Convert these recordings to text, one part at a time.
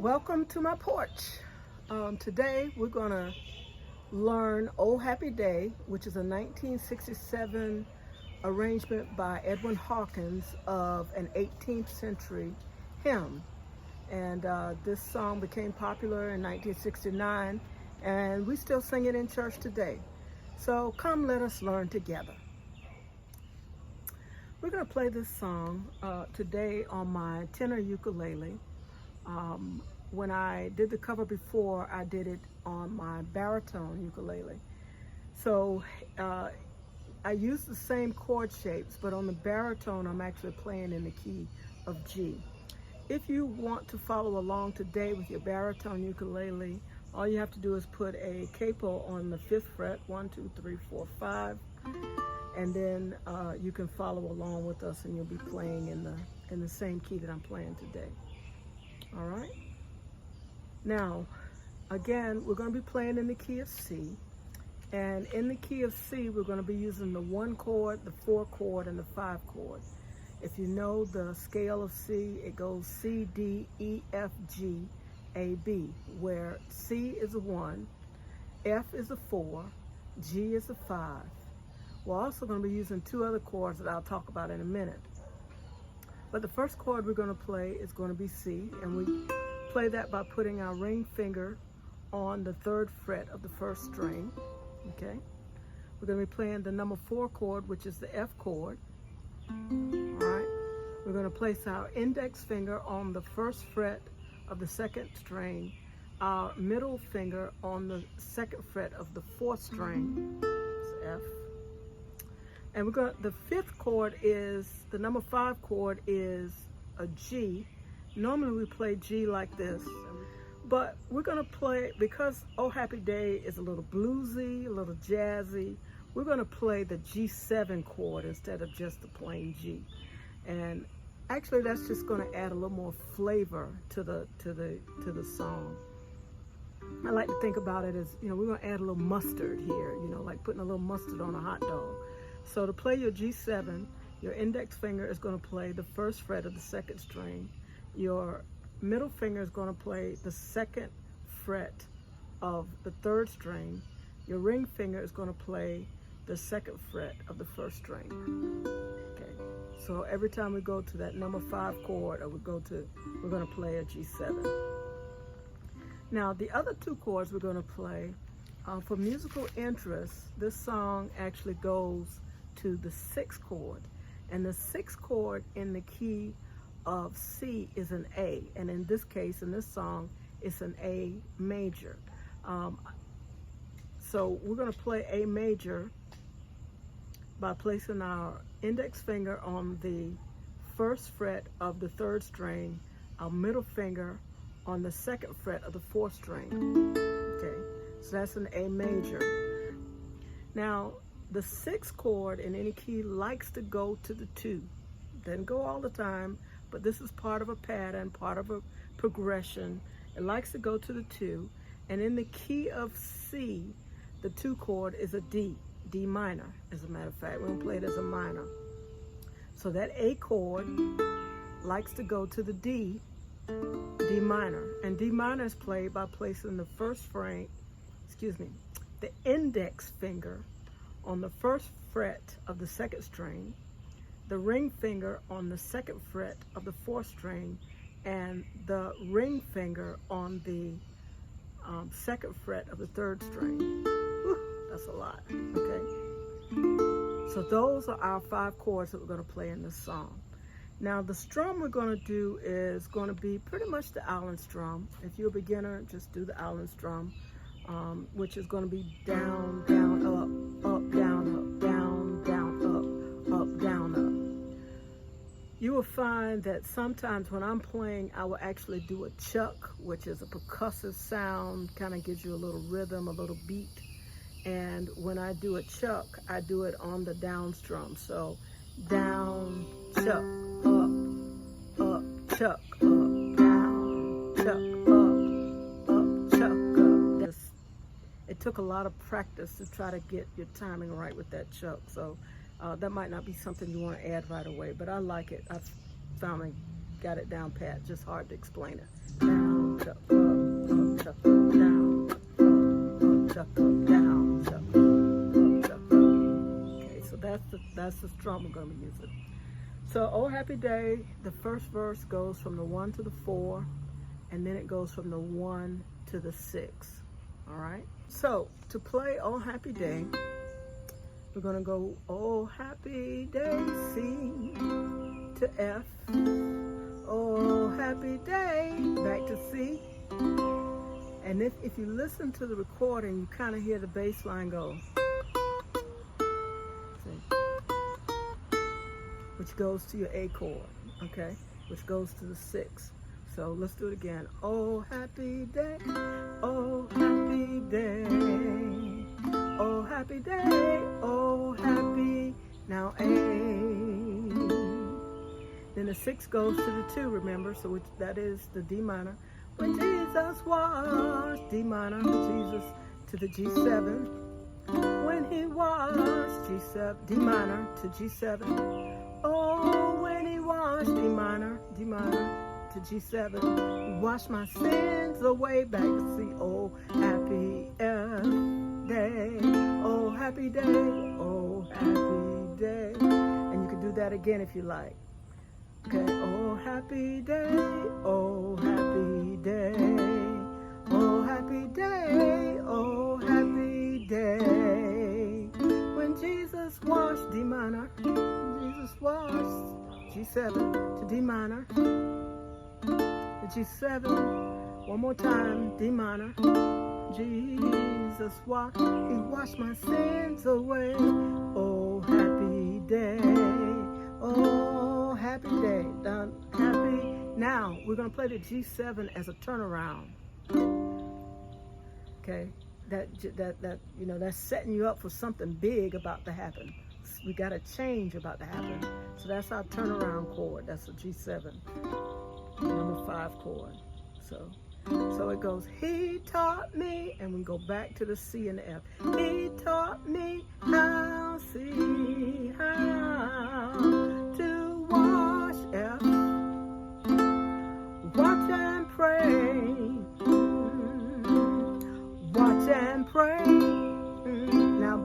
Welcome to my porch. Today we're going to learn Oh Happy Day, which is a 1967 arrangement by Edwin Hawkins of an 18th century hymn. And this song became popular in 1969, and we still sing it in church today. So come, let us learn together. We're going to play this song today on my tenor ukulele. When I did the cover before, I did it on my baritone ukulele. So I use the same chord shapes, but on the baritone, I'm actually playing in the key of G. If you want to follow along today with your baritone ukulele, all you have to do is put a capo on the 5th fret, 1, 2, 3, 4, 5, and then you can follow along with us, and you'll be playing in the same key that I'm playing today. All right. Now, again, we're going to be playing in the key of C, and in the key of C, we're going to be using the 1 chord, the 4 chord, and the 5 chord. If you know the scale of C, it goes C, D, E, F, G, A, B, where C is a 1, F is a 4, G is a 5. We're also going to be using 2 other chords that I'll talk about in a minute. But the first chord we're going to play is going to be C, and we play that by putting our ring finger on the 3rd fret of the 1st string, okay? We're going to be playing the number 4 chord, which is the F chord, all right? We're going to place our index finger on the 1st fret of the 2nd string, our middle finger on the 2nd fret of the 4th string, it's F. And the 5th chord is, the number 5 chord is a G. Normally we play G like this, but we're gonna play, because Oh Happy Day is a little bluesy, a little jazzy, we're gonna play the G7 chord instead of just the plain G. And actually that's just gonna add a little more flavor to the song. I like to think about it as, we're gonna add a little mustard here, like putting a little mustard on a hot dog. So to play your G7, your index finger is going to play the 1st fret of the 2nd string. Your middle finger is going to play the 2nd fret of the 3rd string. Your ring finger is going to play the 2nd fret of the 1st string. Okay. So every time we go to that number 5 chord, or we're going to play a G7. Now the other 2 chords we're going to play, for musical interest, this song actually goes to the 6th chord, and the 6th chord in the key of C is an A, and in this case, in this song, it's an A major. So we're going to play A major by placing our index finger on the 1st fret of the 3rd string, our middle finger on the 2nd fret of the 4th string. Okay, so that's an A major. Now, the 6th chord in any key likes to go to the 2. Doesn't go all the time, but this is part of a pattern, part of a progression. It likes to go to the 2. And in the key of C, the 2 chord is a D, D minor, as a matter of fact. We're going to play it as a minor. So that A chord likes to go to the D, D minor. And D minor is played by placing the the index finger on the 1st fret of the 2nd string, the ring finger on the 2nd fret of the 4th string, and the ring finger on the 2nd fret of the 3rd string. Whew, that's a lot, okay? So those are our 5 chords that we're going to play in this song. Now the strum we're going to do is going to be pretty much the Allen strum. If you're a beginner, just do the Allen strum, which is going to be down, down, up, down, up, down, down, up, down, up. You will find that sometimes when I'm playing, I will actually do a chuck, which is a percussive sound, kind of gives you a little rhythm, a little beat. And when I do a chuck, I do it on the down strum. So down, chuck, up, chuck, up, down, chuck, up, chuck, up. It took a lot of practice to try to get your timing right with that chuck. So that might not be something you want to add right away, but I like it. I've found got it down pat, just hard to explain it. Down, chuck, up, chuck, up, down, chuck, up, down, chuck, up, chuck, up. Okay, so that's the strum we're going to be using. So, Oh Happy Day, the first verse goes from the 1 to the 4, and then it goes from the 1 to the 6. All right? So, to play Oh Happy Day, we're going to go Oh Happy Day, C to F. Oh Happy Day, back to C. And if you listen to the recording, you kind of hear the bass line go. See? Which goes to your A chord, okay? Which goes to the 6. So let's do it again. Oh Happy Day, oh Happy Day, oh Happy Day, oh Happy, now A. Then the 6 goes to the 2, remember, so that is the D minor. When Jesus was, D minor, Jesus to the G7. When he was, G7, D minor to G7. Oh, when he was, D minor to G7. He washed my sins away, back to C. Oh, happy day, oh, happy day, oh, happy day. And you can do that again if you like. Okay, oh happy day, oh happy day, oh happy day, oh happy day. When Jesus washed, D minor, Jesus washed, G7 to D minor, the G7, one more time, D minor, Jesus washed, he washed my sins away, oh happy day, oh happy day, done, happy. Now, we're going to play the G7 as a turnaround. Okay, that you know, that's setting you up for something big about to happen. We got a change about to happen. So that's our turnaround chord. That's a G7, number 5 chord. So it goes, he taught me, and we go back to the C and the F. He taught me how, see how to wash, F, watch and pray, watch and pray. Now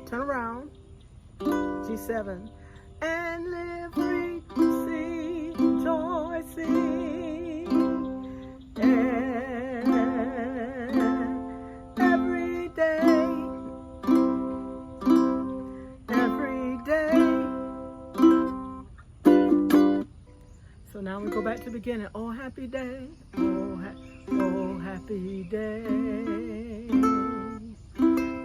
turn around, G7, and live, rejoicing. Every day. So now we go back to the beginning. Oh happy day, oh happy day,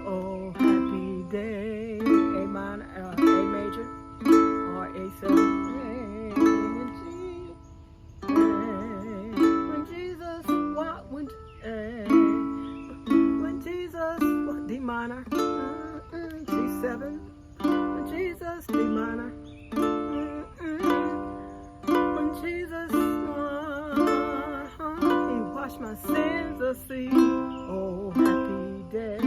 oh happy day. A minor, A major, or A7. D minor, G7, Jesus, D minor, when Jesus, he washed my sins of sea. Oh happy day,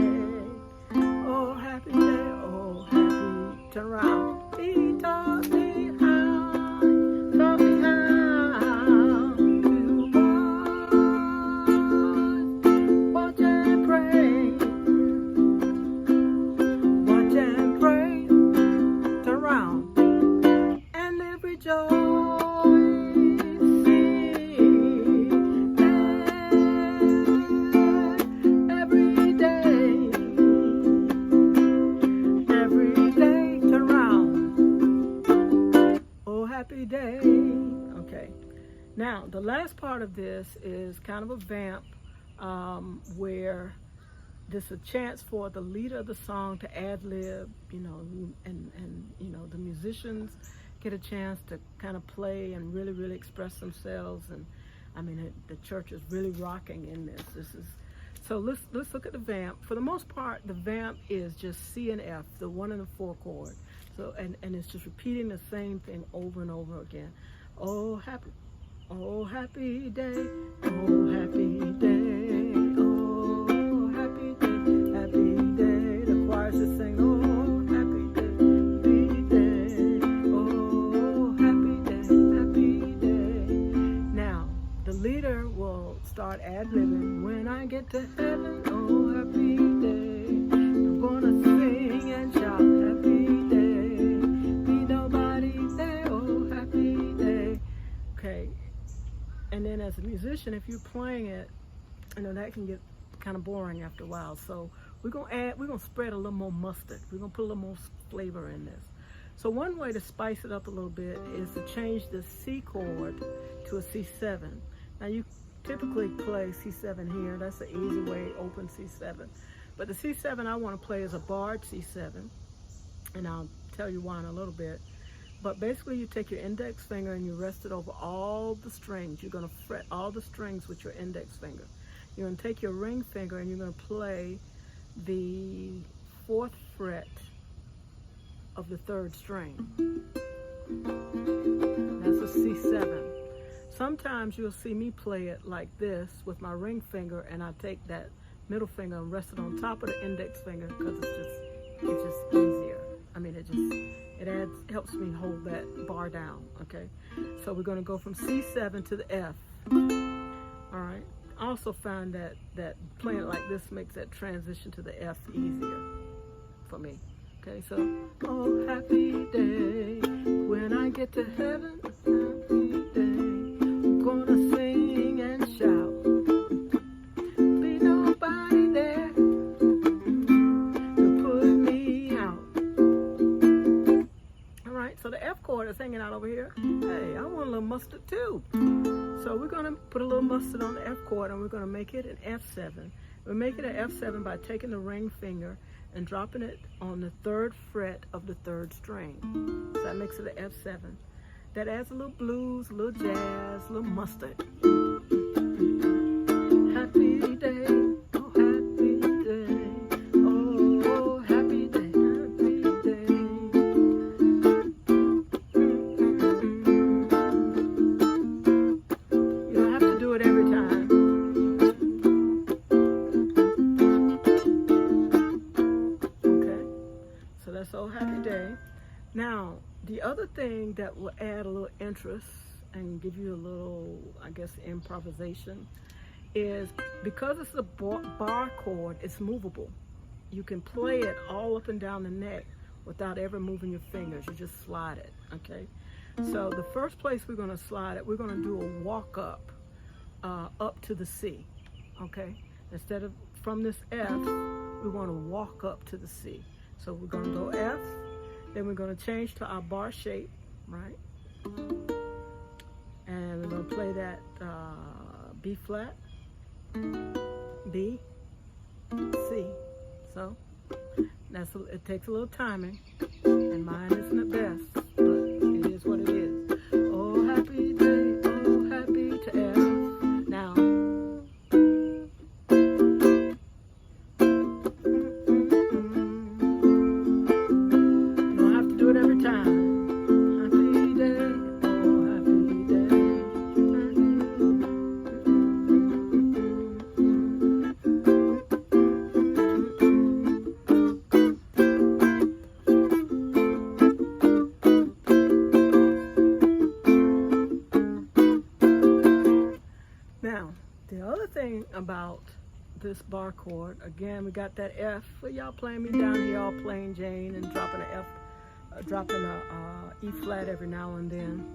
oh happy day, oh happy, turn around. He taught me how, taught me how to watch and pray. Day. Okay, now the last part of this is kind of a vamp, where there's a chance for the leader of the song to ad-lib, you know, and you know, the musicians get a chance to kind of play and really express themselves. And I mean, the church is really rocking in this. So let's look at the vamp. For the most part, the vamp is just C and F, the 1 and the 4 chord. So and it's just repeating the same thing over and over again. Oh happy day, oh happy day, oh happy day. The choir's just saying, oh happy day, oh happy day, leader will start ad-libbing. When I get to heaven, oh happy day, I'm gonna sing and shout happy day. Be nobody there, oh happy day. Okay, and then as a musician, if you're playing it, you know that can get kind of boring after a while. So we're gonna spread a little more mustard. We're gonna put a little more flavor in this. So one way to spice it up a little bit is to change the C chord to a C7. Now you typically play C7 here. That's the easy way, open C7. But the C7 I want to play is a barred C7, and I'll tell you why in a little bit. But basically you take your index finger and you rest it over all the strings. You're going to fret all the strings with your index finger. You're going to take your ring finger and you're going to play the 4th fret of the 3rd string. That's a C7. Sometimes you'll see me play it like this with my ring finger, and I take that middle finger and rest it on top of the index finger because it's just easier. I mean, it helps me hold that bar down. Okay, so we're going to go from C7 to the F. All right. I also find that playing it like this makes that transition to the F easier for me. Okay, so oh happy day, when I get to heaven, happy day, I'm gonna sing and shout. Be nobody there to put me out. All right, so the F chord is hanging out over here. Hey, I want a little mustard too. So we're gonna put a little mustard on the F chord, and we're gonna make it an F7. We make it an F7 by taking the ring finger and dropping it on the 3rd fret of the 3rd string. So that makes it an F7. That adds a little blues, a little jazz, a little mustard. Happy day, oh happy day, oh happy day, happy day. You don't have to do it every time. So happy day. Now, the other thing that will add a little interest and give you a little, I guess, improvisation is because it's a bar chord, it's movable. You can play it all up and down the neck without ever moving your fingers. You just slide it, okay? So the first place we're going to slide it, we're going to do a walk up to the C, okay? Instead of from this F, we want to walk up to the C. So we're going to go F, then we're going to change to our bar shape, right? And we're going to play that B flat, B, C. So it takes a little timing, and mine isn't the best, but it is what it is. Oh happy day, oh happy to F. Now, every time. Happy day, oh happy day. Now, the other thing about this bar chord, again, we got that F. For y'all playing me down here, all plain Jane and dropping an F. Dropping a E flat every now and then.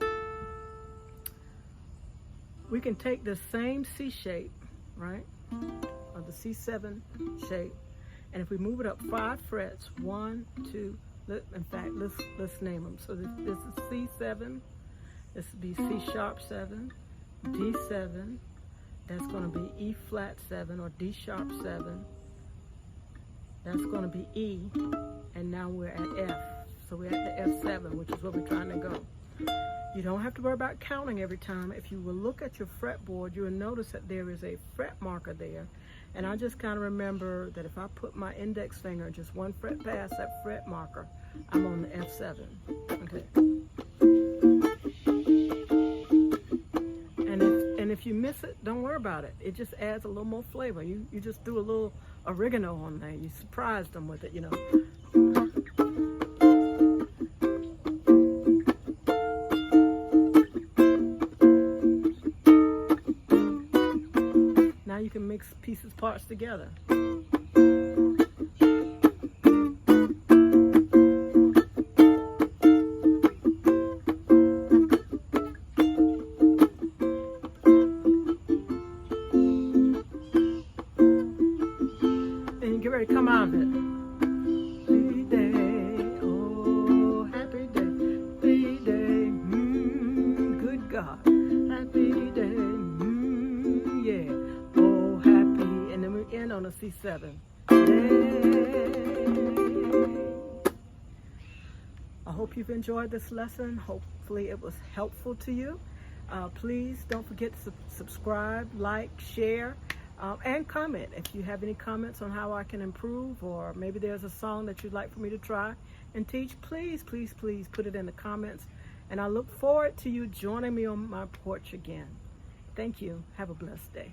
We can take the same C shape, right, or the C7 shape, and if we move it up 5 frets, 1, 2, in fact, let's name them. So this is C7, this would be C sharp 7, D7, that's going to be E flat 7 or D sharp 7, that's going to be E, and now we're at F. So we're at the F7, which is where we're trying to go. You don't have to worry about counting every time. If you will look at your fretboard, you will notice that there is a fret marker there. And I just kind of remember that if I put my index finger just 1 fret past that fret marker, I'm on the F7. Okay. And if you miss it, don't worry about it. It just adds a little more flavor. You just do a little oregano on there. You surprised them with it, you know. mix pieces, parts together. And get ready to come out of it. Happy day, oh, happy day, good God, happy day, yeah, oh, happy, and then we end on a C7. I hope you've enjoyed this lesson. Hopefully it was helpful to you. Please don't forget to subscribe, like, share, and comment. If you have any comments on how I can improve, or maybe there's a song that you'd like for me to try and teach, please put it in the comments. And I look forward to you joining me on my porch again. Thank you. Have a blessed day.